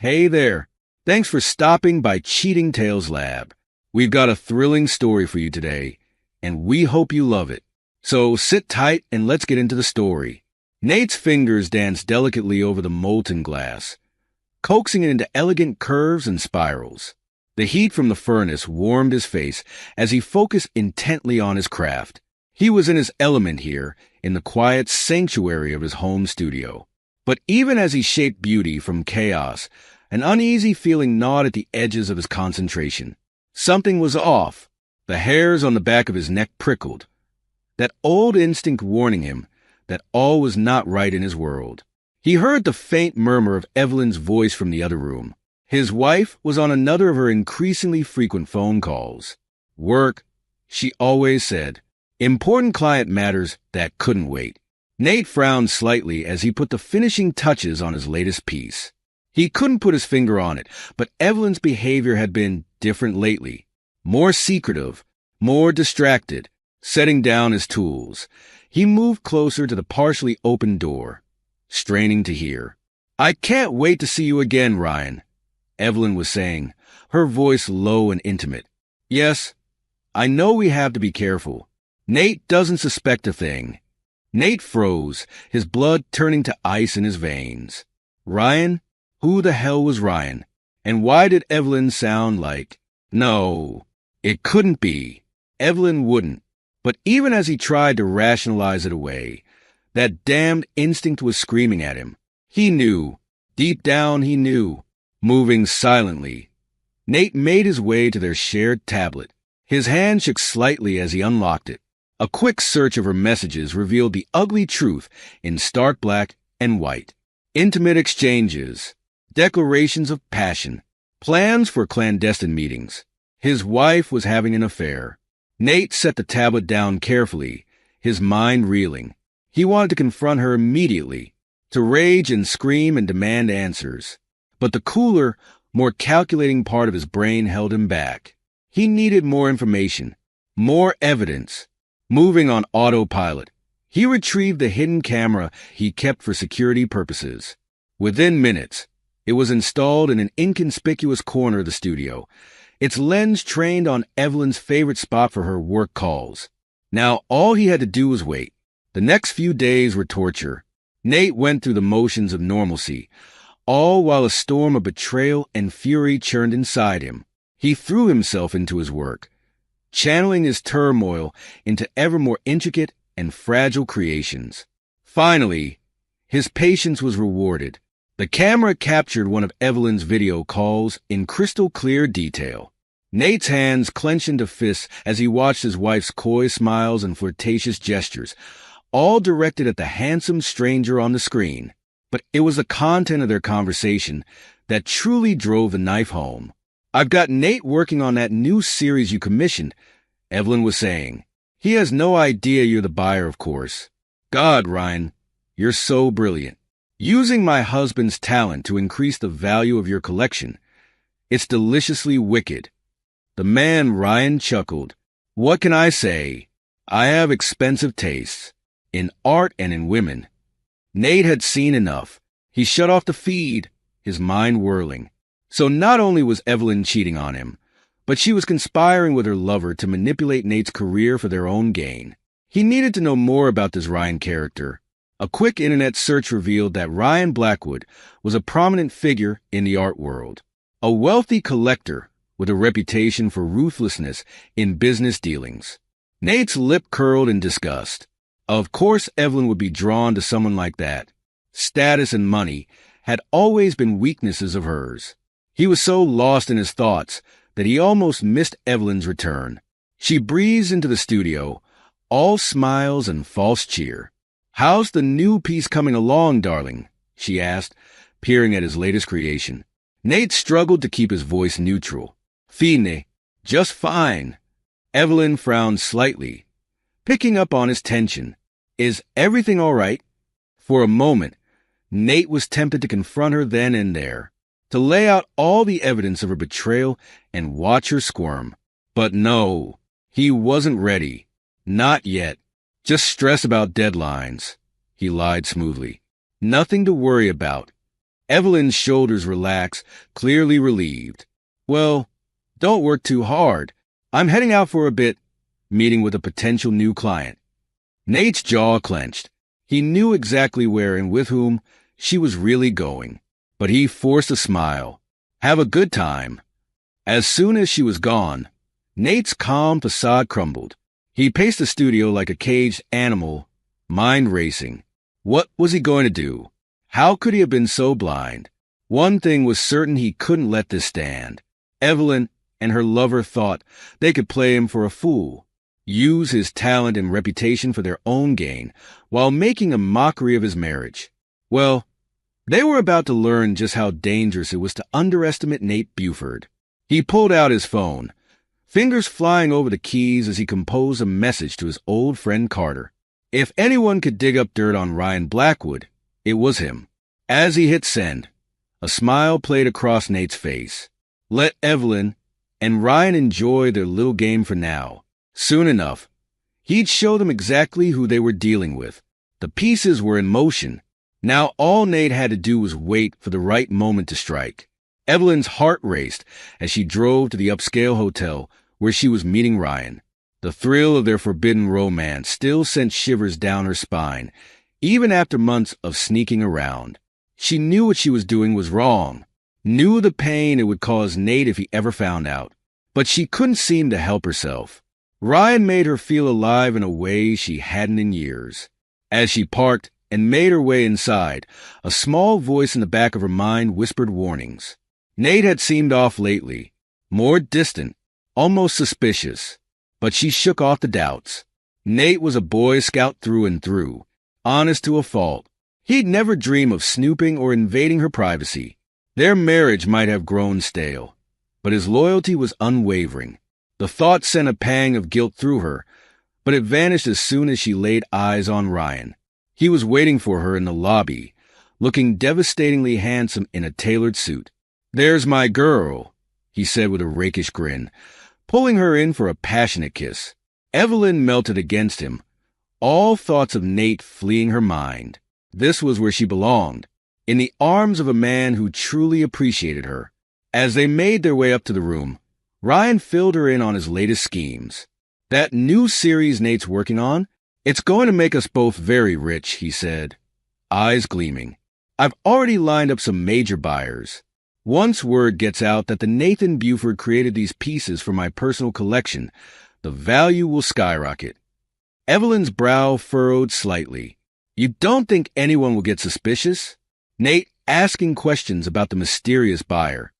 Hey there. Thanks for stopping by Cheating Tales Lab. We've got a thrilling story for you today, and we hope you love it. So sit tight and let's get into the story. Nate's fingers danced delicately over the molten glass, coaxing it into elegant curves and spirals. The heat from the furnace warmed his face as he focused intently on his craft. He was in his element here, in the quiet sanctuary of his home studio. But even as he shaped beauty from chaos, an uneasy feeling gnawed at the edges of his concentration. Something was off. The hairs on the back of his neck prickled, that old instinct warning him that all was not right in his world. He heard the faint murmur of Evelyn's voice from the other room. His wife was on another of her increasingly frequent phone calls. Work, she always said. Important client matters that couldn't wait. Nate frowned slightly as he put the finishing touches on his latest piece. He couldn't put his finger on it, but Evelyn's behavior had been different lately. More secretive, more distracted, setting down his tools. He moved closer to the partially open door, straining to hear. "I can't wait to see you again, Ryan," Evelyn was saying, her voice low and intimate. "Yes, I know we have to be careful. Nate doesn't suspect a thing." Nate froze, his blood turning to ice in his veins. Ryan? Who the hell was Ryan? And why did Evelyn sound like... No, it couldn't be. Evelyn wouldn't. But even as he tried to rationalize it away, that damned instinct was screaming at him. He knew. Deep down he knew. Moving silently, Nate made his way to their shared tablet. His hand shook slightly as he unlocked it. A quick search of her messages revealed the ugly truth in stark black and white. Intimate exchanges, declarations of passion, plans for clandestine meetings. His wife was having an affair. Nate set the tablet down carefully, his mind reeling. He wanted to confront her immediately, to rage and scream and demand answers. But the cooler, more calculating part of his brain held him back. He needed more information, more evidence. Moving on autopilot, he retrieved the hidden camera he kept for security purposes. Within minutes, it was installed in an inconspicuous corner of the studio, its lens trained on Evelyn's favorite spot for her work calls. Now all he had to do was wait. The next few days were torture. Nate went through the motions of normalcy, all while a storm of betrayal and fury churned inside him. He threw himself into his work, channeling his turmoil into ever more intricate and fragile creations. Finally, his patience was rewarded. The camera captured one of Evelyn's video calls in crystal clear detail. Nate's hands clenched into fists as he watched his wife's coy smiles and flirtatious gestures, all directed at the handsome stranger on the screen. But it was the content of their conversation that truly drove the knife home. "I've got Nate working on that new series you commissioned," Evelyn was saying. "He has no idea you're the buyer, of course. God, Ryan, you're so brilliant. Using my husband's talent to increase the value of your collection. It's deliciously wicked." The man, Ryan, chuckled. "What can I say? I have expensive tastes, in art and in women." Nate had seen enough. He shut off the feed, his mind whirling. So not only was Evelyn cheating on him, but she was conspiring with her lover to manipulate Nate's career for their own gain. He needed to know more about this Ryan character. A quick internet search revealed that Ryan Blackwood was a prominent figure in the art world, a wealthy collector with a reputation for ruthlessness in business dealings. Nate's lip curled in disgust. Of course Evelyn would be drawn to someone like that. Status and money had always been weaknesses of hers. He was so lost in his thoughts that he almost missed Evelyn's return. She breezed into the studio, all smiles and false cheer. "How's the new piece coming along, darling?" she asked, peering at his latest creation. Nate struggled to keep his voice neutral. "Fine, just fine." Evelyn frowned slightly, picking up on his tension. "Is everything all right?" For a moment, Nate was tempted to confront her then and there, to lay out all the evidence of her betrayal and watch her squirm. But no, he wasn't ready. Not yet. "Just stress about deadlines," he lied smoothly. "Nothing to worry about. Evelyn's shoulders relaxed, clearly relieved. Well, don't work too hard. I'm heading out for a bit, meeting with a potential new client. Nate's jaw clenched. He knew exactly where and with whom she was really going, but he forced a smile. Have a good time. As soon as she was gone, Nate's calm facade crumbled. He paced the studio like a caged animal, mind racing. What was he going to do? How could he have been so blind? One thing was certain: he couldn't let this stand. Evelyn and her lover thought they could play him for a fool, use his talent and reputation for their own gain, while making a mockery of his marriage. Well, they were about to learn just how dangerous it was to underestimate Nate Buford. He pulled out his phone, fingers flying over the keys as he composed a message to his old friend Carter. If anyone could dig up dirt on Ryan Blackwood, it was him. As he hit send, a smile played across Nate's face. Let Evelyn and Ryan enjoy their little game for now. Soon enough, he'd show them exactly who they were dealing with. The pieces were in motion. Now all Nate had to do was wait for the right moment to strike. Evelyn's heart raced as she drove to the upscale hotel where she was meeting Ryan. The thrill of their forbidden romance still sent shivers down her spine, even after months of sneaking around. She knew what she was doing was wrong, knew the pain it would cause Nate if he ever found out, but she couldn't seem to help herself. Ryan made her feel alive in a way she hadn't in years. As she parked and made her way inside, a small voice in the back of her mind whispered warnings. Nate had seemed off lately, more distant, almost suspicious, but she shook off the doubts. Nate was a Boy Scout through and through, honest to a fault. He'd never dream of snooping or invading her privacy. Their marriage might have grown stale, but his loyalty was unwavering. The thought sent a pang of guilt through her, but it vanished as soon as she laid eyes on Ryan. He was waiting for her in the lobby, looking devastatingly handsome in a tailored suit. "There's my girl," he said with a rakish grin, pulling her in for a passionate kiss. Evelyn melted against him, all thoughts of Nate fleeing her mind. This was where she belonged, in the arms of a man who truly appreciated her. As they made their way up to the room, Ryan filled her in on his latest schemes. "That new series Nate's working on, it's going to make us both very rich," he said, eyes gleaming. "I've already lined up some major buyers. Once word gets out that the Nathan Buford created these pieces for my personal collection, the value will skyrocket." Evelyn's brow furrowed slightly. "You don't think anyone will get suspicious?" Nate asking questions about the mysterious buyer.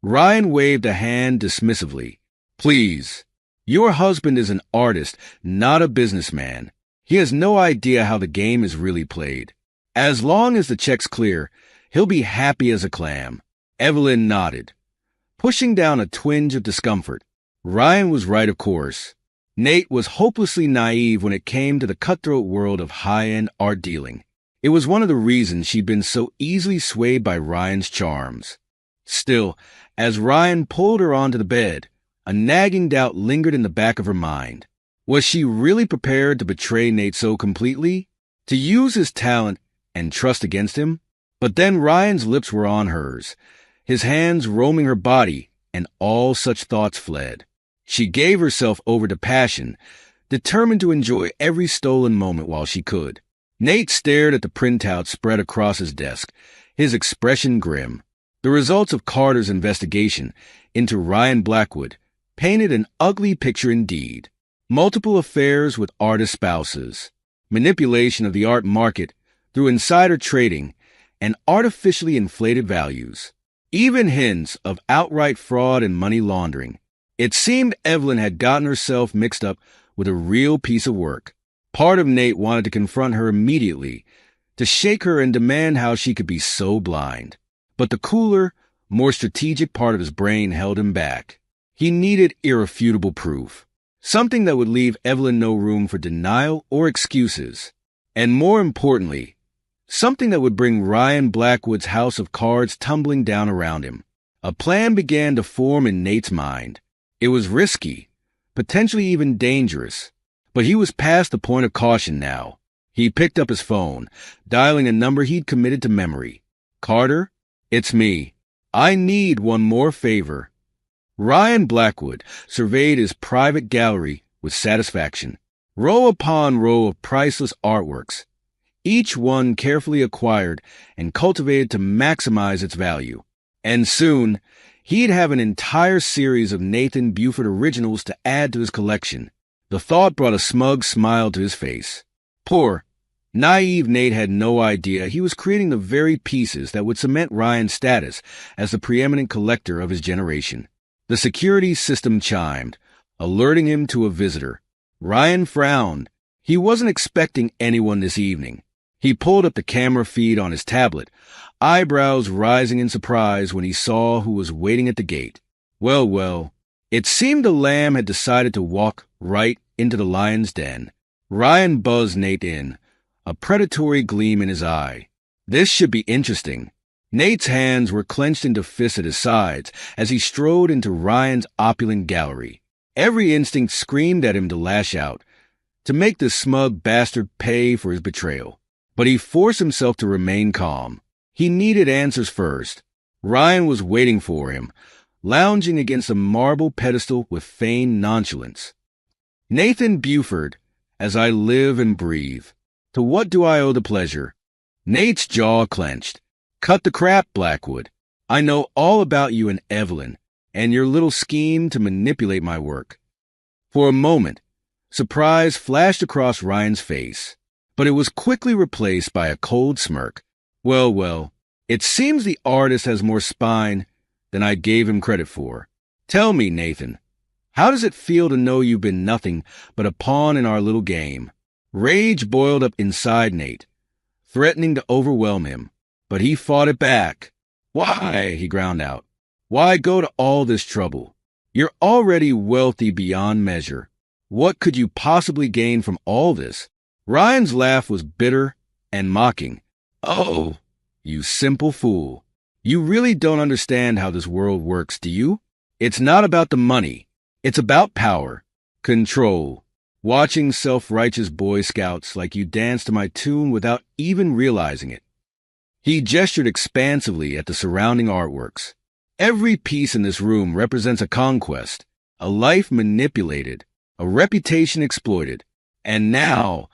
Ryan waved a hand dismissively. "Please, your husband is an artist, not a businessman. He has no idea how the game is really played. As long as the check's clear, he'll be happy as a clam." Evelyn nodded, pushing down a twinge of discomfort. Ryan was right, of course. Nate was hopelessly naive when it came to the cutthroat world of high-end art dealing. It was one of the reasons she'd been so easily swayed by Ryan's charms. Still, as Ryan pulled her onto the bed, a nagging doubt lingered in the back of her mind. Was she really prepared to betray Nate so completely? To use his talent and trust against him? But then Ryan's lips were on hers, his hands roaming her body, and all such thoughts fled. She gave herself over to passion, determined to enjoy every stolen moment while she could. Nate stared at the printout spread across his desk, his expression grim. The results of Carter's investigation into Ryan Blackwood painted an ugly picture indeed. Multiple affairs with artist spouses, manipulation of the art market through insider trading, and artificially inflated values. Even hints of outright fraud and money laundering. It seemed Evelyn had gotten herself mixed up with a real piece of work. Part of Nate wanted to confront her immediately, to shake her and demand how she could be so blind. But the cooler, more strategic part of his brain held him back. He needed irrefutable proof, something that would leave Evelyn no room for denial or excuses. And more importantly, something that would bring Ryan Blackwood's house of cards tumbling down around him. A plan began to form in Nate's mind. It was risky, potentially even dangerous, but he was past the point of caution now. He picked up his phone, dialing a number he'd committed to memory. "Carter?" It's me. I need one more favor. Ryan Blackwood surveyed his private gallery with satisfaction. Row upon row of priceless artworks, each one carefully acquired and cultivated to maximize its value. And soon, he'd have an entire series of Nathan Buford originals to add to his collection. The thought brought a smug smile to his face. Poor, naive Nate had no idea he was creating the very pieces that would cement Ryan's status as the preeminent collector of his generation. The security system chimed, alerting him to a visitor. Ryan frowned. He wasn't expecting anyone this evening. He pulled up the camera feed on his tablet, eyebrows rising in surprise when he saw who was waiting at the gate. Well, it seemed the lamb had decided to walk right into the lion's den. Ryan buzzed Nate in, a predatory gleam in his eye. This should be interesting. Nate's hands were clenched into fists at his sides as he strode into Ryan's opulent gallery. Every instinct screamed at him to lash out, to make this smug bastard pay for his betrayal. But he forced himself to remain calm. He needed answers first. Ryan was waiting for him, lounging against a marble pedestal with feigned nonchalance. Nathan Buford, as I live and breathe. To what do I owe the pleasure? Nate's jaw clenched. Cut the crap, Blackwood. I know all about you and Evelyn, and your little scheme to manipulate my work. For a moment, surprise flashed across Ryan's face, but it was quickly replaced by a cold smirk. Well, it seems the artist has more spine than I gave him credit for. Tell me, Nathan, how does it feel to know you've been nothing but a pawn in our little game? Rage boiled up inside Nate, threatening to overwhelm him, but he fought it back. Why, he ground out. Why go to all this trouble? You're already wealthy beyond measure. What could you possibly gain from all this? Ryan's laugh was bitter and mocking. Oh, you simple fool. You really don't understand how this world works, do you? It's not about the money. It's about power, control. Watching self-righteous Boy Scouts like you dance to my tune without even realizing it. He gestured expansively at the surrounding artworks. Every piece in this room represents a conquest, a life manipulated, a reputation exploited. And now,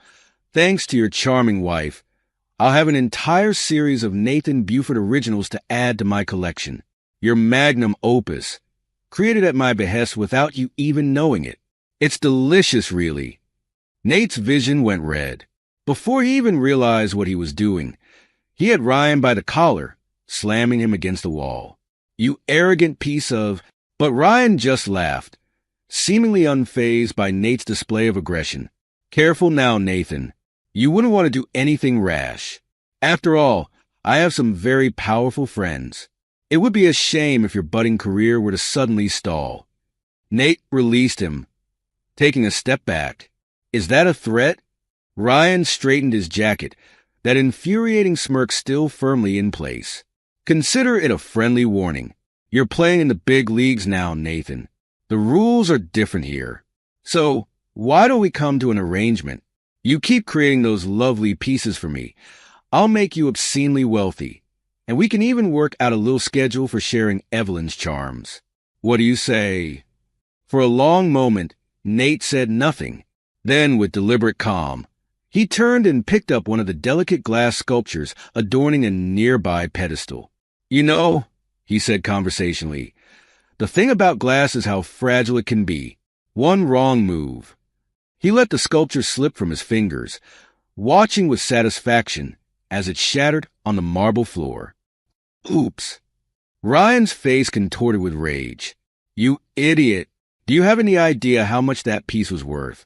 thanks to your charming wife, I'll have an entire series of Nathan Buford originals to add to my collection. Your magnum opus, created at my behest without you even knowing it. It's delicious, really. Nate's vision went red. Before he even realized what he was doing, he had Ryan by the collar, slamming him against the wall. You arrogant piece of... But Ryan just laughed, seemingly unfazed by Nate's display of aggression. Careful now, Nathan. You wouldn't want to do anything rash. After all, I have some very powerful friends. It would be a shame if your budding career were to suddenly stall. Nate released him, taking a step back. Is that a threat? Ryan straightened his jacket, that infuriating smirk still firmly in place. Consider it a friendly warning. You're playing in the big leagues now, Nathan. The rules are different here. So, why don't we come to an arrangement? You keep creating those lovely pieces for me. I'll make you obscenely wealthy, and we can even work out a little schedule for sharing Evelyn's charms. What do you say? For a long moment, Nate said nothing. Then, with deliberate calm, he turned and picked up one of the delicate glass sculptures adorning a nearby pedestal. You know, he said conversationally, the thing about glass is how fragile it can be. One wrong move. He let the sculpture slip from his fingers, watching with satisfaction as it shattered on the marble floor. Oops. Ryan's face contorted with rage. You idiot. Do you have any idea how much that piece was worth?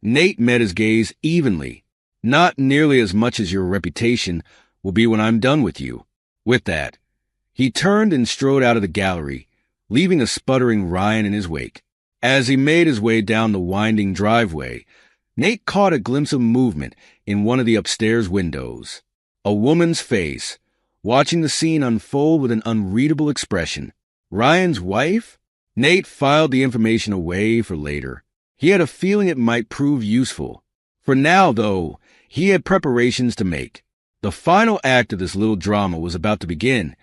Nate met his gaze evenly. Not nearly as much as your reputation will be when I'm done with you. With that, he turned and strode out of the gallery, leaving a sputtering Ryan in his wake. As he made his way down the winding driveway, Nate caught a glimpse of movement in one of the upstairs windows. A woman's face, watching the scene unfold with an unreadable expression. Ryan's wife? Nate filed the information away for later. He had a feeling it might prove useful. For now, though, he had preparations to make. The final act of this little drama was about to begin,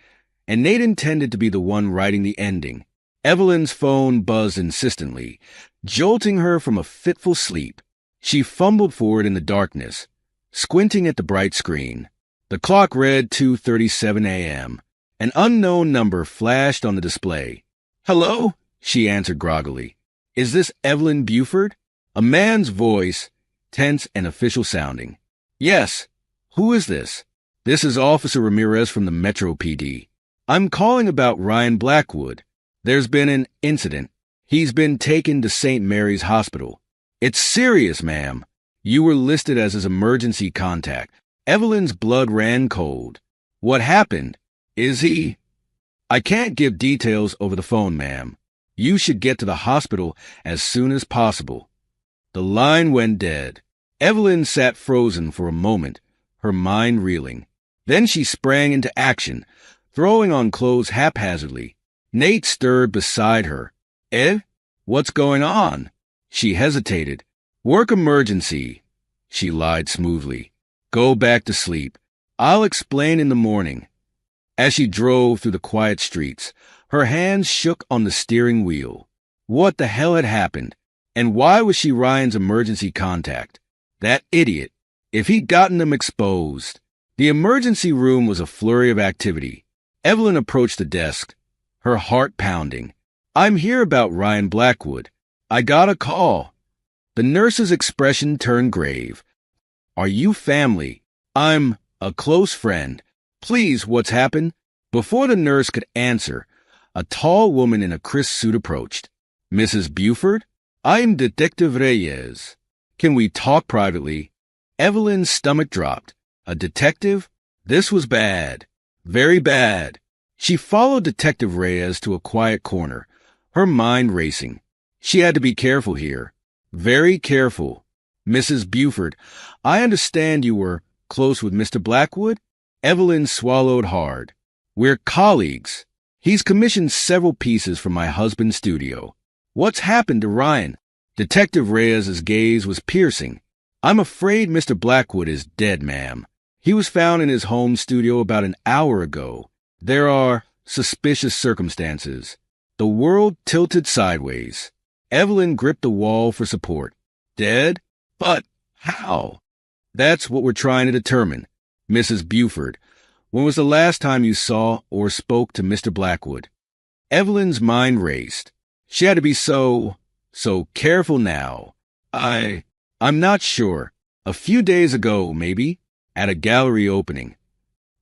and Nate intended to be the one writing the ending. Evelyn's phone buzzed insistently, jolting her from a fitful sleep. She fumbled for it in the darkness, squinting at the bright screen. The clock read 2:37 a.m. An unknown number flashed on the display. "Hello?" she answered groggily. "Is this Evelyn Buford?" A man's voice, tense and official sounding. "Yes. Who is this?" "This is Officer Ramirez from the Metro PD. I'm calling about Ryan Blackwood. There's been an incident. He's been taken to St. Mary's Hospital." "It's serious, ma'am. You were listed as his emergency contact." Evelyn's blood ran cold. "What happened? Is he—" "I can't give details over the phone, ma'am. You should get to the hospital as soon as possible." The line went dead. Evelyn sat frozen for a moment, her mind reeling. Then she sprang into action, throwing on clothes haphazardly. Nate stirred beside her. "Ed? What's going on?" She hesitated. "Work emergency," she lied smoothly. "Go back to sleep. I'll explain in the morning." As she drove through the quiet streets, her hands shook on the steering wheel. What the hell had happened? And why was she Ryan's emergency contact? That idiot. If he'd gotten them exposed. The emergency room was a flurry of activity. Evelyn approached the desk, her heart pounding. "I'm here about Ryan Blackwood. I got a call." The nurse's expression turned grave. "Are you family?" "I'm a close friend. Please, what's happened?" Before the nurse could answer, a tall woman in a crisp suit approached. "Mrs. Buford? I'm Detective Reyes. Can we talk privately?" Evelyn's stomach dropped. A detective? This was bad. Very bad. She followed Detective Reyes to a quiet corner, her mind racing. She had to be careful here. Very careful. "Mrs. Buford, I understand you were close with Mr. Blackwood?" Evelyn swallowed hard. "We're colleagues. He's commissioned several pieces from my husband's studio." "What's happened to Ryan?" Detective Reyes's gaze was piercing. "I'm afraid Mr. Blackwood is dead, ma'am. He was found in his home studio about an hour ago. There are suspicious circumstances." The world tilted sideways. Evelyn gripped the wall for support. "Dead? But how?" "That's what we're trying to determine. Mrs. Buford, when was the last time you saw or spoke to Mr. Blackwood?" Evelyn's mind raced. She had to be so careful now. I'm not sure. A few days ago, maybe, at a gallery opening."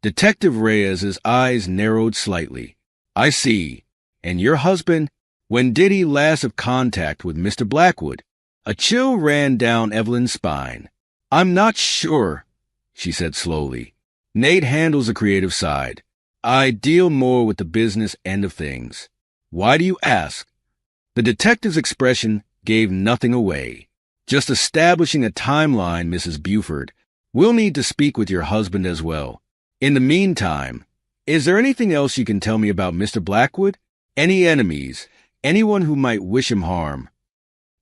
Detective Reyes's eyes narrowed slightly. "I see. And your husband, when did he last have contact with Mr. Blackwood?" A chill ran down Evelyn's spine. "I'm not sure," she said slowly. "Nate handles the creative side. I deal more with the business end of things." "Why do you ask?" The detective's expression gave nothing away. "Just establishing a timeline, Mrs. Buford. We'll need to speak with your husband as well. In the meantime, is there anything else you can tell me about Mr. Blackwood? Any enemies? Anyone who might wish him harm?"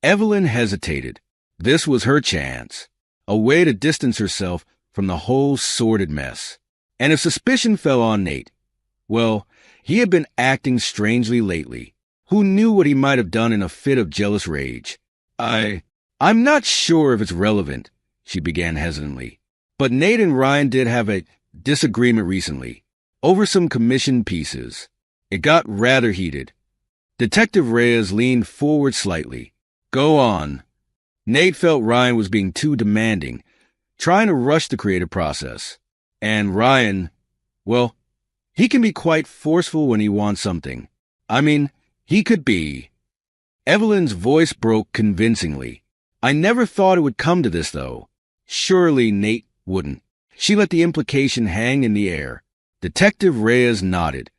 Evelyn hesitated. This was her chance. A way to distance herself from the whole sordid mess. And if suspicion fell on Nate, well, he had been acting strangely lately. Who knew what he might have done in a fit of jealous rage? I'm not sure if it's relevant," she began hesitantly. "But Nate and Ryan did have a disagreement recently, over some commissioned pieces. It got rather heated." Detective Reyes leaned forward slightly. "Go on." Nate felt Ryan was being too demanding, trying to rush the creative process. And Ryan, well, he can be quite forceful when he wants something. I mean, he could be. Evelyn's voice broke convincingly. "I never thought it would come to this, though." Surely Nate wouldn't. She let the implication hang in the air. Detective Reyes nodded.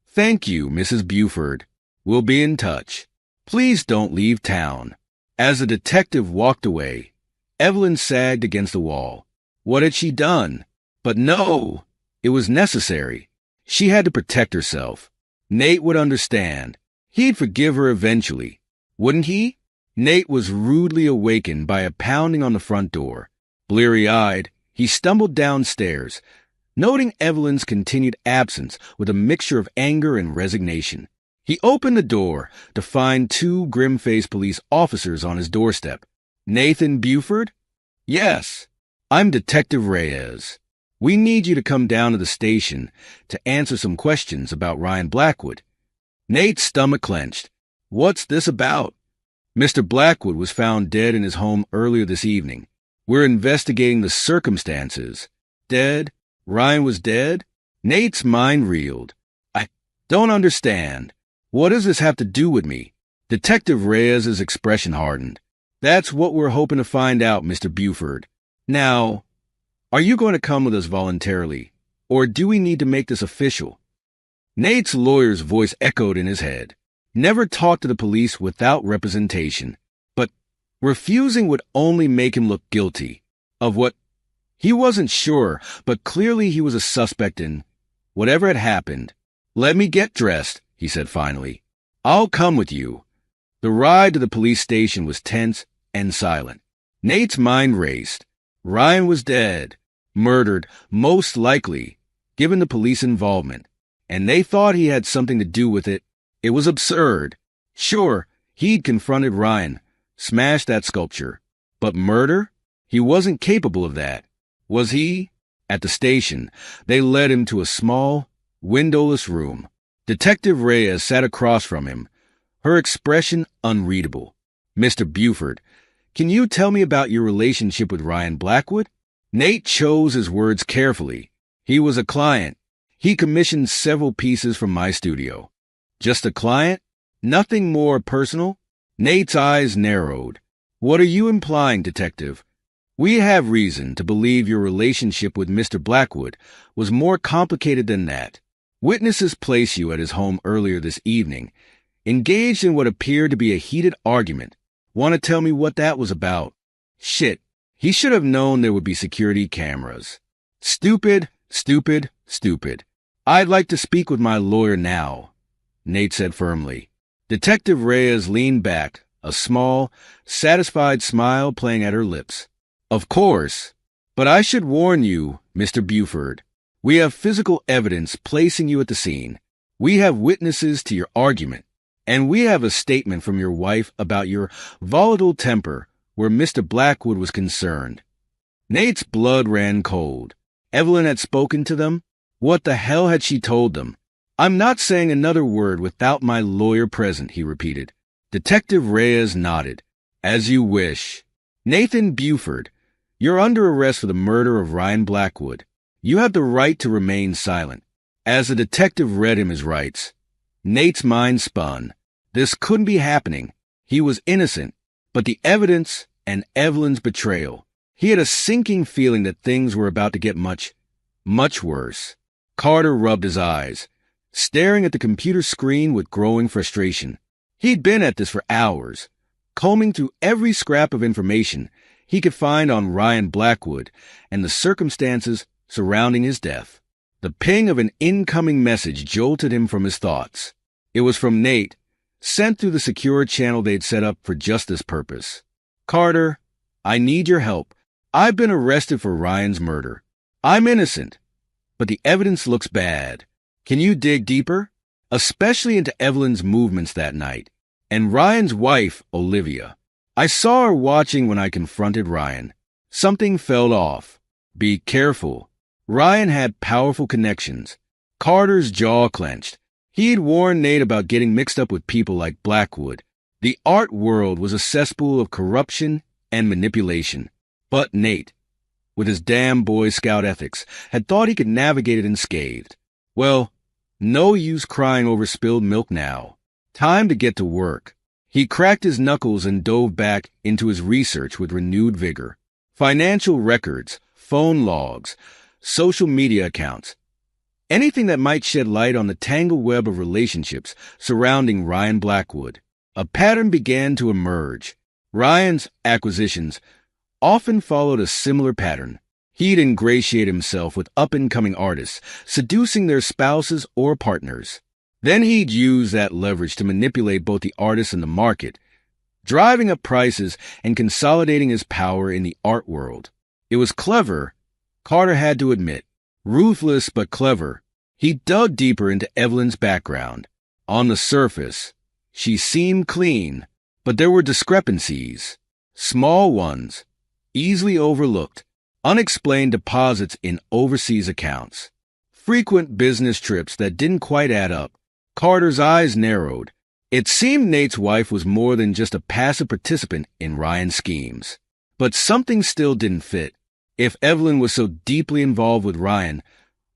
"Thank you, Mrs. Buford. We'll be in touch. Please don't leave town." As the detective walked away, Evelyn sagged against the wall. What had she done? But no, it was necessary. She had to protect herself. Nate would understand. He'd forgive her eventually. Wouldn't he? Nate was rudely awakened by a pounding on the front door. Bleary-eyed, he stumbled downstairs, noting Evelyn's continued absence with a mixture of anger and resignation. He opened the door to find two grim-faced police officers on his doorstep. "Nathan Buford?" "Yes, I'm Detective Reyes. We need you to come down to the station to answer some questions about Ryan Blackwood." Nate's stomach clenched. "What's this about?" "Mr. Blackwood was found dead in his home earlier this evening. We're investigating the circumstances." "Dead? Ryan was dead?" Nate's mind reeled. "I don't understand. What does this have to do with me?" Detective Reyes' expression hardened. "That's what we're hoping to find out, Mr. Buford. Now, are you going to come with us voluntarily, or do we need to make this official?" Nate's lawyer's voice echoed in his head. Never talk to the police without representation. But refusing would only make him look guilty. Of what? He wasn't sure, but clearly he was a suspect in whatever had happened. "Let me get dressed," he said finally. "I'll come with you." The ride to the police station was tense and silent. Nate's mind raced. Ryan was dead, murdered, most likely, given the police involvement, and they thought he had something to do with it. It was absurd. Sure, he'd confronted Ryan, smashed that sculpture. But murder? He wasn't capable of that. Was he? At the station, they led him to a small, windowless room. Detective Reyes sat across from him, her expression unreadable. "Mr. Buford, can you tell me about your relationship with Ryan Blackwood?" Nate chose his words carefully. "He was a client. He commissioned several pieces from my studio." "Just a client? Nothing more personal?" Nate's eyes narrowed. "What are you implying, Detective?" "We have reason to believe your relationship with Mr. Blackwood was more complicated than that. Witnesses place you at his home earlier this evening, engaged in what appeared to be a heated argument. Want to tell me what that was about?" "Shit, he should have known there would be security cameras." "Stupid, stupid, stupid. I'd like to speak with my lawyer now," Nate said firmly. Detective Reyes leaned back, a small, satisfied smile playing at her lips. "Of course, but I should warn you, Mr. Buford. We have physical evidence placing you at the scene. We have witnesses to your argument, and we have a statement from your wife about your volatile temper where Mr. Blackwood was concerned." Nate's blood ran cold. Evelyn had spoken to them? What the hell had she told them? "I'm not saying another word without my lawyer present," he repeated. Detective Reyes nodded. "As you wish. Nathan Buford, you're under arrest for the murder of Ryan Blackwood. You have the right to remain silent." As the detective read him his rights, Nate's mind spun. This couldn't be happening. He was innocent, but the evidence and Evelyn's betrayal. He had a sinking feeling that things were about to get much, much worse. Carter rubbed his eyes, staring at the computer screen with growing frustration. He'd been at this for hours, combing through every scrap of information he could find on Ryan Blackwood and the circumstances surrounding his death. The ping of an incoming message jolted him from his thoughts. It was from Nate, sent through the secure channel they'd set up for just this purpose. "Carter, I need your help. I've been arrested for Ryan's murder. I'm innocent, but the evidence looks bad. Can you dig deeper? Especially into Evelyn's movements that night, and Ryan's wife, Olivia. I saw her watching when I confronted Ryan. Something fell off. Be careful." Ryan had powerful connections. Carter's jaw clenched. He'd warned Nate about getting mixed up with people like Blackwood. The art world was a cesspool of corruption and manipulation. But Nate, with his damn Boy Scout ethics, had thought he could navigate it unscathed. Well, no use crying over spilled milk now. Time to get to work. He cracked his knuckles and dove back into his research with renewed vigor. Financial records, phone logs, social media accounts. Anything that might shed light on the tangled web of relationships surrounding Ryan Blackwood. A pattern began to emerge. Ryan's acquisitions often followed a similar pattern. He'd ingratiate himself with up-and-coming artists, seducing their spouses or partners. Then he'd use that leverage to manipulate both the artists and the market, driving up prices and consolidating his power in the art world. It was clever, Carter had to admit, Ruthless but clever, he dug deeper into Evelyn's background. On the surface, she seemed clean, but there were discrepancies. Small ones, easily overlooked, unexplained deposits in overseas accounts. Frequent business trips that didn't quite add up. Carter's eyes narrowed. It seemed Nate's wife was more than just a passive participant in Ryan's schemes. But something still didn't fit. If Evelyn was so deeply involved with Ryan,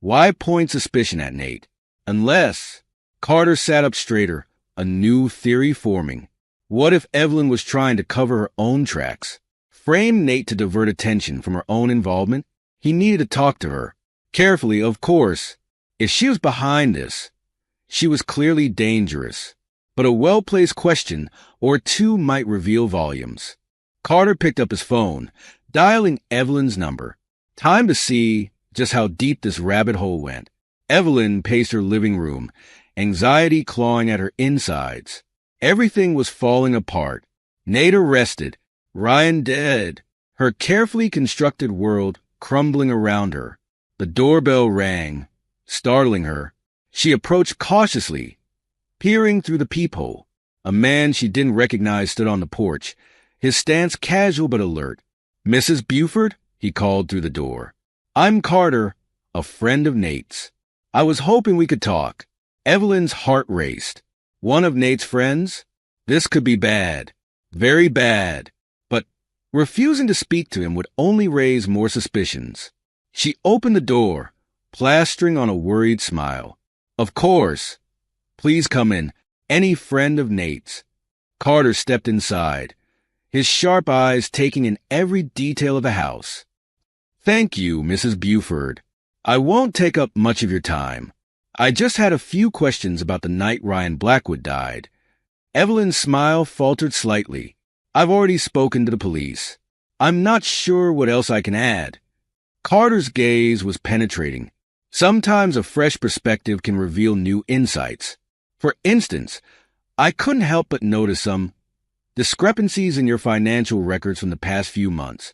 why point suspicion at Nate? Unless... Carter sat up straighter, a new theory forming. What if Evelyn was trying to cover her own tracks? Frame Nate to divert attention from her own involvement? He needed to talk to her. Carefully, of course. If she was behind this, she was clearly dangerous. But a well-placed question or two might reveal volumes. Carter picked up his phone, dialing Evelyn's number. Time to see just how deep this rabbit hole went. Evelyn paced her living room, anxiety clawing at her insides. Everything was falling apart. Nate arrested, Ryan dead, her carefully constructed world crumbling around her. The doorbell rang, startling her. She approached cautiously, peering through the peephole. A man she didn't recognize stood on the porch, his stance casual but alert. "Mrs. Buford?" he called through the door. "I'm Carter, a friend of Nate's. I was hoping we could talk." Evelyn's heart raced. One of Nate's friends? This could be bad. Very bad. But refusing to speak to him would only raise more suspicions. She opened the door, plastering on a worried smile. "Of course. Please come in. Any friend of Nate's." Carter stepped inside, his sharp eyes taking in every detail of the house. "Thank you, Mrs. Buford. I won't take up much of your time. I just had a few questions about the night Ryan Blackwood died." Evelyn's smile faltered slightly. "I've already spoken to the police. I'm not sure what else I can add." Carter's gaze was penetrating. Sometimes a fresh perspective can reveal new insights. "For instance, I couldn't help but notice some discrepancies in your financial records from the past few months."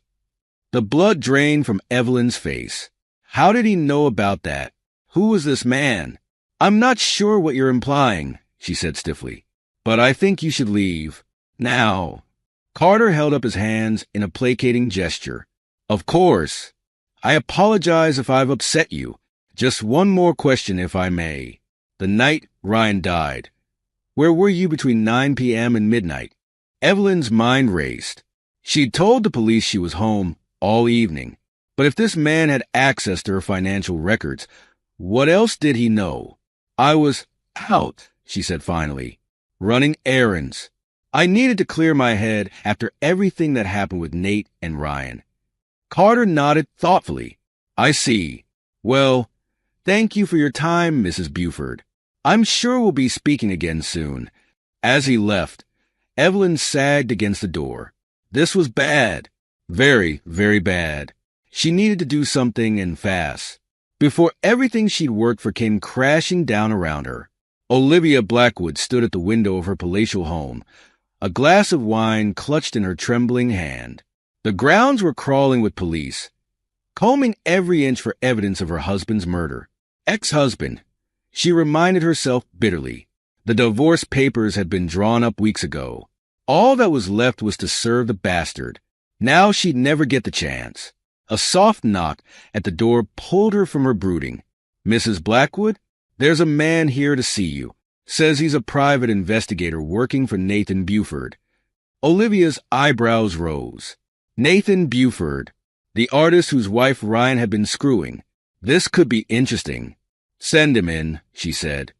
The blood drained from Evelyn's face. How did he know about that? Who was this man? "I'm not sure what you're implying," she said stiffly, "but I think you should leave. Now." Carter held up his hands in a placating gesture. "Of course. I apologize if I've upset you. Just one more question, if I may. The night Ryan died, where were you between 9 p.m. and midnight?" Evelyn's mind raced. She'd told the police she was home all evening. But if this man had access to her financial records, what else did he know? "I was out," she said finally, "running errands. I needed to clear my head after everything that happened with Nate and Ryan." Carter nodded thoughtfully. "I see. Well, thank you for your time, Mrs. Buford. I'm sure we'll be speaking again soon." As he left, Evelyn sagged against the door. This was bad. Very, very bad. She needed to do something, and fast, before everything she'd worked for came crashing down around her. Olivia Blackwood stood at the window of her palatial home, a glass of wine clutched in her trembling hand. The grounds were crawling with police, combing every inch for evidence of her husband's murder. Ex-husband, she reminded herself bitterly. The divorce papers had been drawn up weeks ago. All that was left was to serve the bastard. Now she'd never get the chance. A soft knock at the door pulled her from her brooding. "Mrs. Blackwood, there's a man here to see you. Says he's a private investigator working for Nathan Buford." Olivia's eyebrows rose. Nathan Buford, the artist whose wife Ryan had been screwing. This could be interesting. "Send him in," she said,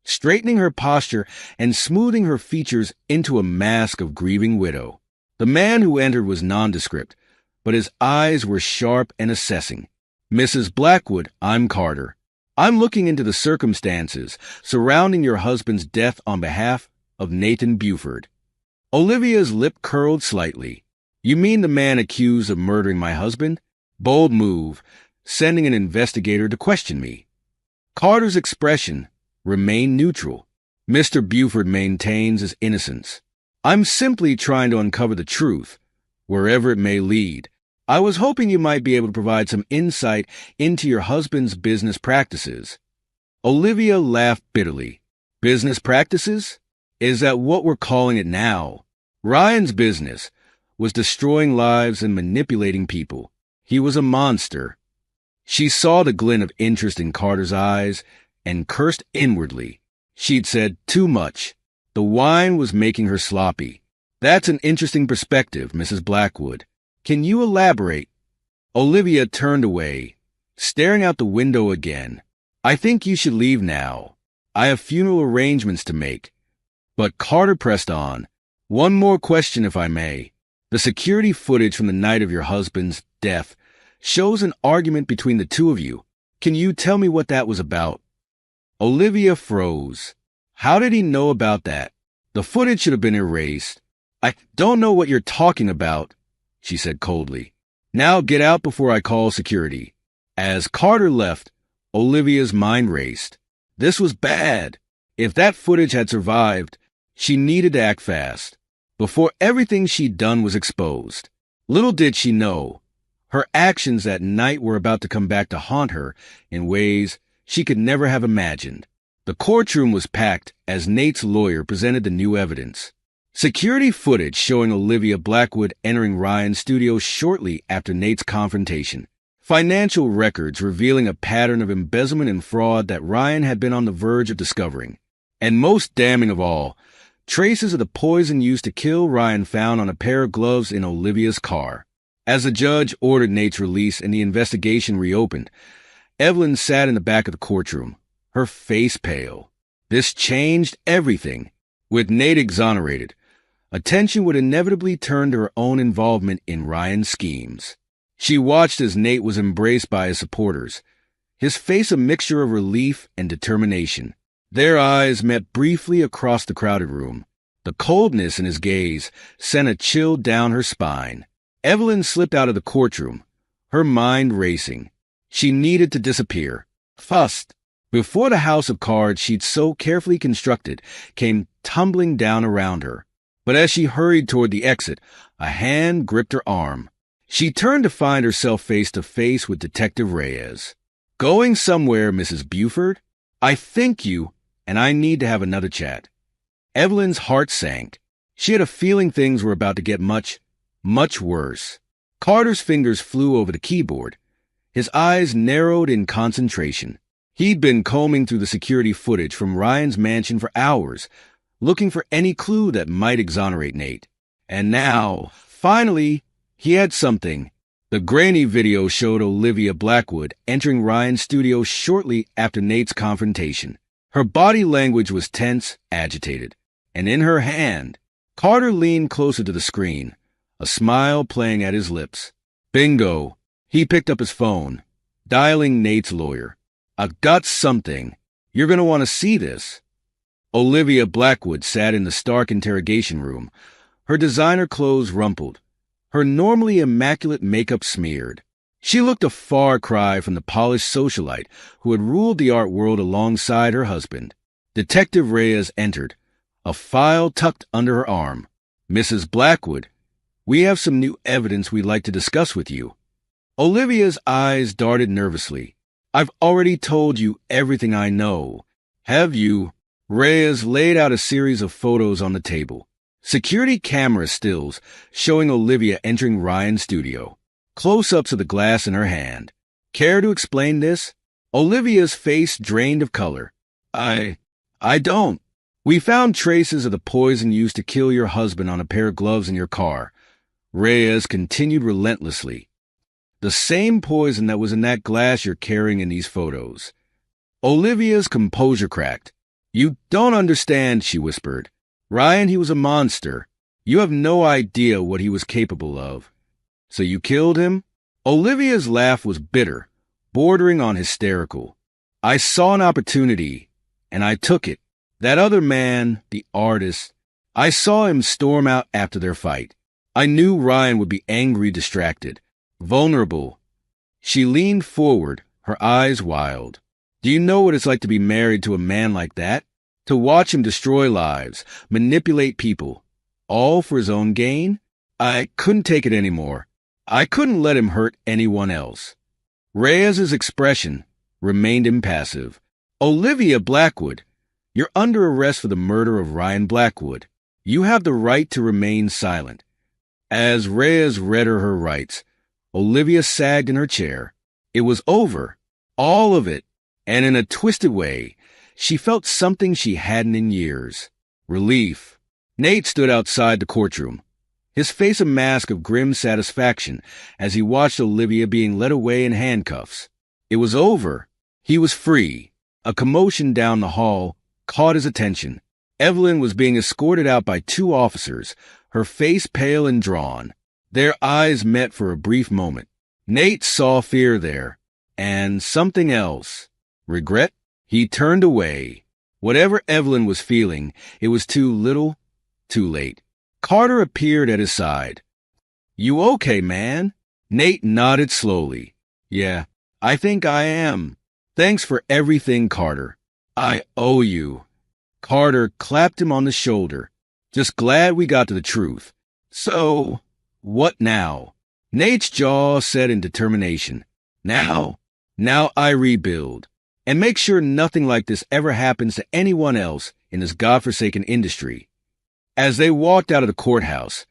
straightening her posture and smoothing her features into a mask of grieving widow. The man who entered was nondescript, but his eyes were sharp and assessing. "Mrs. Blackwood, I'm Carter. I'm looking into the circumstances surrounding your husband's death on behalf of Nathan Buford." Olivia's lip curled slightly. "You mean the man accused of murdering my husband?" Bold move, sending an investigator to question me. Carter's expression remained neutral. "Mr. Buford maintains his innocence. I'm simply trying to uncover the truth, wherever it may lead. I was hoping you might be able to provide some insight into your husband's business practices. Olivia laughed bitterly. Business practices? Is that what we're calling it now? Ryan's business was destroying lives and manipulating people. He was a monster. She saw the glint of interest in Carter's eyes and cursed inwardly. She'd said too much. The wine was making her sloppy. That's an interesting perspective, Mrs. Blackwood. Can you elaborate? Olivia turned away, staring out the window again. I think you should leave now. I have funeral arrangements to make. But Carter pressed on. One more question, if I may. The security footage from the night of your husband's death shows an argument between the two of you. Can you tell me what that was about? Olivia froze. How did he know about that? The footage should have been erased. I don't know what you're talking about, she said coldly. Now get out before I call security. As Carter left, Olivia's mind raced. This was bad. If that footage had survived, she needed to act fast, before everything she'd done was exposed. Little did she know, her actions that night were about to come back to haunt her in ways she could never have imagined. The courtroom was packed as Nate's lawyer presented the new evidence. Security footage showing Olivia Blackwood entering Ryan's studio shortly after Nate's confrontation. Financial records revealing a pattern of embezzlement and fraud that Ryan had been on the verge of discovering. And most damning of all, traces of the poison used to kill Ryan found on a pair of gloves in Olivia's car. As the judge ordered Nate's release and the investigation reopened, Evelyn sat in the back of the courtroom, her face pale. This changed everything. With Nate exonerated, attention would inevitably turn to her own involvement in Ryan's schemes. She watched as Nate was embraced by his supporters, his face a mixture of relief and determination. Their eyes met briefly across the crowded room. The coldness in his gaze sent a chill down her spine. Evelyn slipped out of the courtroom, her mind racing. She needed to disappear. Fast. Before the house of cards she'd so carefully constructed came tumbling down around her. But as she hurried toward the exit, a hand gripped her arm. She turned to find herself face to face with Detective Reyes. Going somewhere, Mrs. Buford? I think you, and I need to have another chat. Evelyn's heart sank. She had a feeling things were about to get much, much worse. Carter's fingers flew over the keyboard. His eyes narrowed in concentration. He'd been combing through the security footage from Ryan's mansion for hours, looking for any clue that might exonerate Nate. And now, finally, he had something. The grainy video showed Olivia Blackwood entering Ryan's studio shortly after Nate's confrontation. Her body language was tense, agitated, and in her hand, Carter leaned closer to the screen, a smile playing at his lips. Bingo! He picked up his phone, dialing Nate's lawyer. I've got something. You're going to want to see this. Olivia Blackwood sat in the stark interrogation room, her designer clothes rumpled, her normally immaculate makeup smeared. She looked a far cry from the polished socialite who had ruled the art world alongside her husband. Detective Reyes entered, a file tucked under her arm. Mrs. Blackwood, we have some new evidence we'd like to discuss with you. Olivia's eyes darted nervously. I've already told you everything I know. Have you? Reyes laid out a series of photos on the table. Security camera stills showing Olivia entering Ryan's studio. Close-ups of the glass in her hand. Care to explain this? Olivia's face drained of color. I don't. We found traces of the poison used to kill your husband on a pair of gloves in your car. Reyes continued relentlessly. The same poison that was in that glass you're carrying in these photos. Olivia's composure cracked. You don't understand, she whispered. Ryan, he was a monster. You have no idea what he was capable of. So you killed him? Olivia's laugh was bitter, bordering on hysterical. I saw an opportunity, and I took it. That other man, the artist, I saw him storm out after their fight. I knew Ryan would be angry, distracted, vulnerable. She leaned forward, her eyes wild. Do you know what it's like to be married to a man like that? To watch him destroy lives, manipulate people, all for his own gain? I couldn't take it anymore. I couldn't let him hurt anyone else. Reyes's expression remained impassive. Olivia Blackwood, you're under arrest for the murder of Ryan Blackwood. You have the right to remain silent. As Reyes read her rights, Olivia sagged in her chair. It was over. All of it. And in a twisted way, she felt something she hadn't in years. Relief. Nate stood outside the courtroom, his face a mask of grim satisfaction as he watched Olivia being led away in handcuffs. It was over. He was free. A commotion down the hall caught his attention. Evelyn was being escorted out by two officers, her face pale and drawn. Their eyes met for a brief moment. Nate saw fear there, and something else. Regret? He turned away. Whatever Evelyn was feeling, it was too little, too late. Carter appeared at his side. You okay, man? Nate nodded slowly. Yeah, I think I am. Thanks for everything, Carter. I owe you. Carter clapped him on the shoulder. Just glad we got to the truth. So, what now? Nate's jaw set in determination. Now I rebuild. And make sure nothing like this ever happens to anyone else in this godforsaken industry. As they walked out of the courthouse,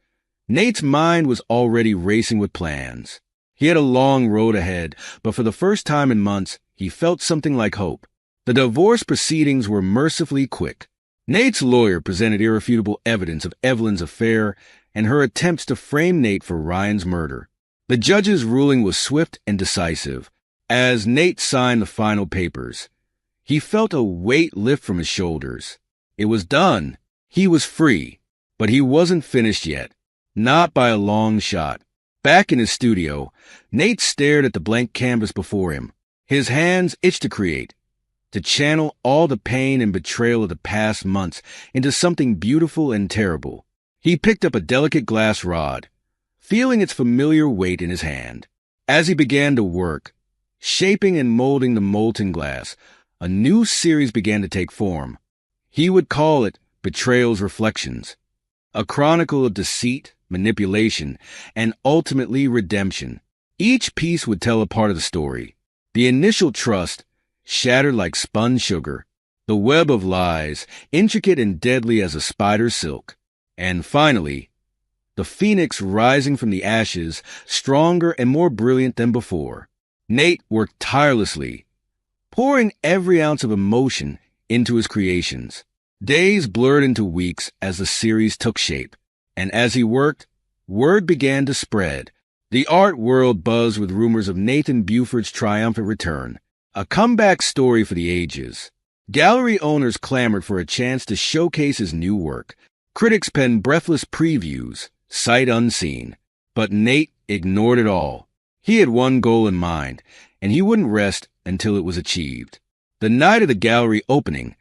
Nate's mind was already racing with plans. He had a long road ahead, but for the first time in months, he felt something like hope. The divorce proceedings were mercifully quick. Nate's lawyer presented irrefutable evidence of Evelyn's affair and her attempts to frame Nate for Ryan's murder. The judge's ruling was swift and decisive. As Nate signed the final papers, he felt a weight lift from his shoulders. It was done. He was free, but he wasn't finished yet. Not by a long shot. Back in his studio, Nate stared at the blank canvas before him. His hands itched to create, to channel all the pain and betrayal of the past months into something beautiful and terrible. He picked up a delicate glass rod, feeling its familiar weight in his hand. As he began to work, shaping and molding the molten glass, a new series began to take form. He would call it Betrayal's Reflections, a chronicle of deceit, manipulation, and ultimately redemption. Each piece would tell a part of the story. The initial trust, shattered like spun sugar, the web of lies, intricate and deadly as a spider's silk, and finally, the phoenix rising from the ashes, stronger and more brilliant than before. Nate worked tirelessly, pouring every ounce of emotion into his creations. Days blurred into weeks as the series took shape, and as he worked, word began to spread. The art world buzzed with rumors of Nathan Buford's triumphant return, a comeback story for the ages. Gallery owners clamored for a chance to showcase his new work. Critics penned breathless previews, sight unseen. But Nate ignored it all. He had one goal in mind, and he wouldn't rest until it was achieved. The night of the gallery opening,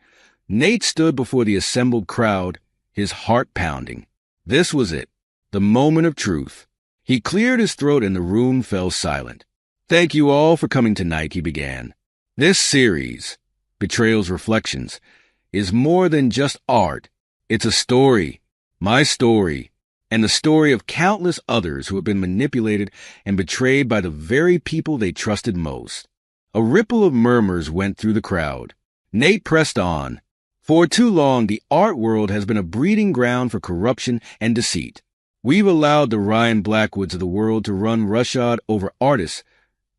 Nate stood before the assembled crowd, his heart pounding. This was it, the moment of truth. He cleared his throat and the room fell silent. Thank you all for coming tonight, he began. This series, Betrayal's Reflections, is more than just art. It's a story, my story, and the story of countless others who have been manipulated and betrayed by the very people they trusted most. A ripple of murmurs went through the crowd. Nate pressed on. For too long, the art world has been a breeding ground for corruption and deceit. We've allowed the Ryan Blackwoods of the world to run roughshod over artists,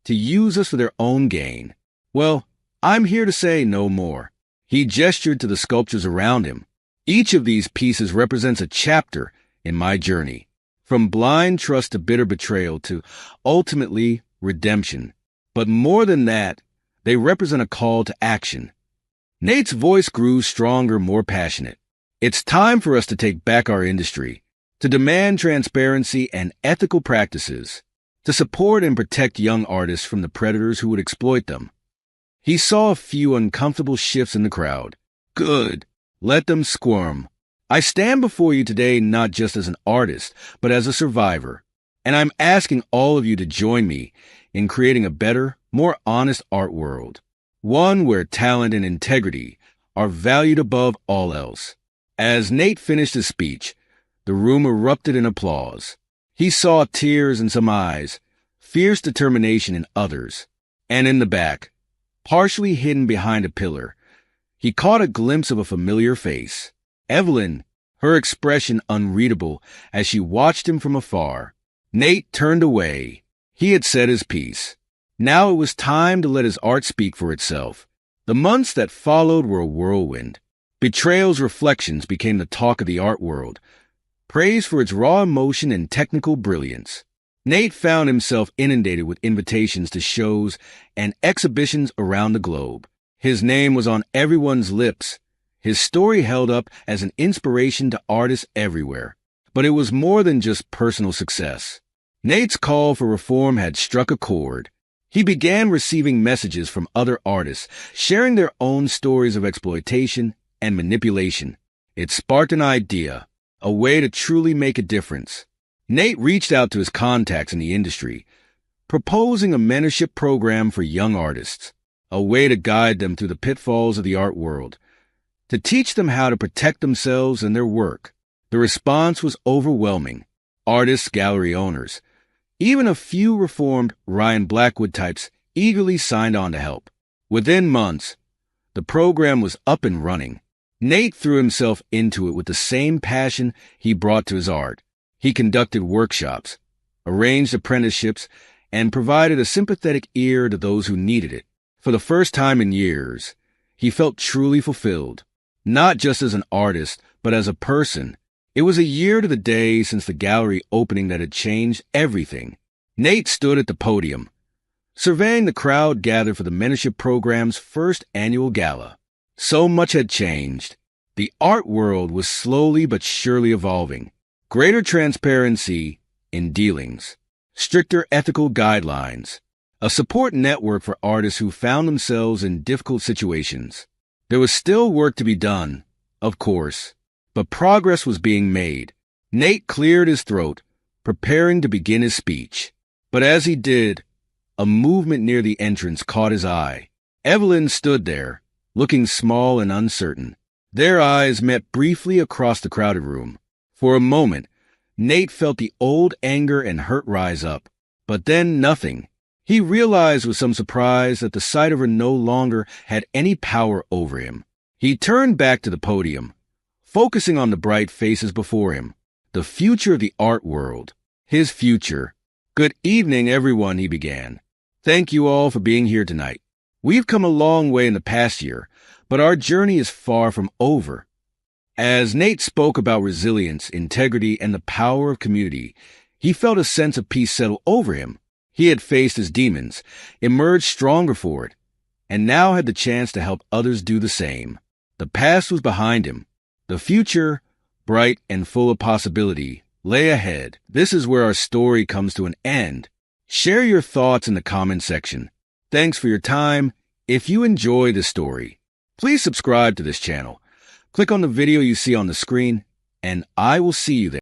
to use us for their own gain. Well, I'm here to say no more. He gestured to the sculptures around him. Each of these pieces represents a chapter in my journey, from blind trust to bitter betrayal to, ultimately, redemption. But more than that, they represent a call to action. Nate's voice grew stronger, more passionate. It's time for us to take back our industry, to demand transparency and ethical practices, to support and protect young artists from the predators who would exploit them. He saw a few uncomfortable shifts in the crowd. Good. Let them squirm. I stand before you today not just as an artist, but as a survivor. And I'm asking all of you to join me in creating a better, more honest art world. One where talent and integrity are valued above all else. As Nate finished his speech, the room erupted in applause. He saw tears in some eyes, fierce determination in others, and in the back, partially hidden behind a pillar, he caught a glimpse of a familiar face. Evelyn, her expression unreadable as she watched him from afar. Nate turned away. He had said his piece. Now it was time to let his art speak for itself. The months that followed were a whirlwind. Betrayal's reflections became the talk of the art world, praised for its raw emotion and technical brilliance. Nate found himself inundated with invitations to shows and exhibitions around the globe. His name was on everyone's lips. His story held up as an inspiration to artists everywhere. But it was more than just personal success. Nate's call for reform had struck a chord. He began receiving messages from other artists, sharing their own stories of exploitation and manipulation. It sparked an idea, a way to truly make a difference. Nate reached out to his contacts in the industry, proposing a mentorship program for young artists, a way to guide them through the pitfalls of the art world, to teach them how to protect themselves and their work. The response was overwhelming. Artists, gallery owners, even a few reformed Ryan Blackwood types eagerly signed on to help. Within months, the program was up and running. Nate threw himself into it with the same passion he brought to his art. He conducted workshops, arranged apprenticeships, and provided a sympathetic ear to those who needed it. For the first time in years, he felt truly fulfilled, not just as an artist, but as a person. It was a year to the day since the gallery opening that had changed everything. Nate stood at the podium, surveying the crowd gathered for the mentorship program's first annual gala. So much had changed. The art world was slowly but surely evolving. Greater transparency in dealings, stricter ethical guidelines, a support network for artists who found themselves in difficult situations. There was still work to be done, of course, but progress was being made. Nate cleared his throat, preparing to begin his speech. But as he did, a movement near the entrance caught his eye. Evelyn stood there, looking small and uncertain. Their eyes met briefly across the crowded room. For a moment, Nate felt the old anger and hurt rise up, but then nothing. He realized with some surprise that the sight of her no longer had any power over him. He turned back to the podium, focusing on the bright faces before him. The future of the art world. His future. "Good evening, everyone," he began. "Thank you all for being here tonight. We've come a long way in the past year, but our journey is far from over." As Nate spoke about resilience, integrity, and the power of community, he felt a sense of peace settle over him. He had faced his demons, emerged stronger for it, and now had the chance to help others do the same. The past was behind him. The future, bright and full of possibility, lay ahead. This is where our story comes to an end. Share your thoughts in the comment section. Thanks for your time. If you enjoy this story, please subscribe to this channel. Click on the video you see on the screen, and I will see you there.